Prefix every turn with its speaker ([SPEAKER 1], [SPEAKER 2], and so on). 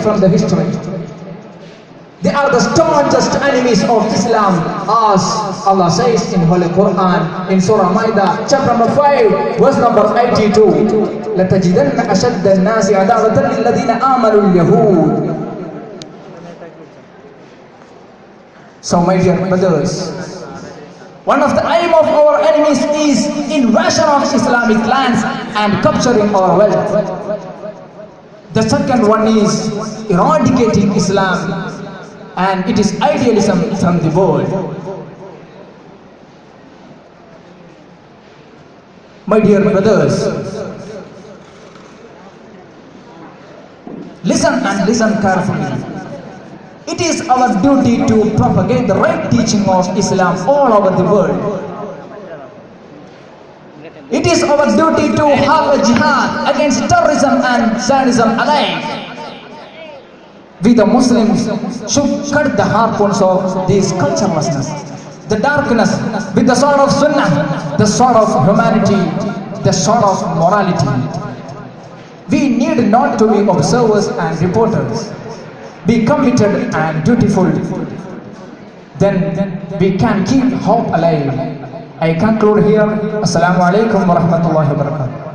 [SPEAKER 1] from the history. They are the staunchest enemies of Islam, as Allah says in Holy Quran in Surah Maida, chapter number 5, verse number 82. لَتَجِدَنَّ أَشَدَّ النَّاسِ عَدَاوَةً لِلَّذِينَ آمَنُوا الْيَهُودِ. So my dear brothers, one of the aim of our enemies is invasion of Islamic lands and capturing our wealth. The second one is eradicating Islam, and it is idealism from the world. My dear brothers, listen and listen carefully. It is our duty to propagate the right teaching of Islam all over the world. It is our duty to have a jihad against terrorism and Zionism alike. We the Muslims should cut the harpoons of this culturelessness, the darkness, with the sword of Sunnah, the sword of humanity, the sword of morality. We need not to be observers and reporters. Be committed and dutiful. Then we can keep hope alive. I conclude here. Assalamu alaikum wa rahmatullahi wa barakatuh.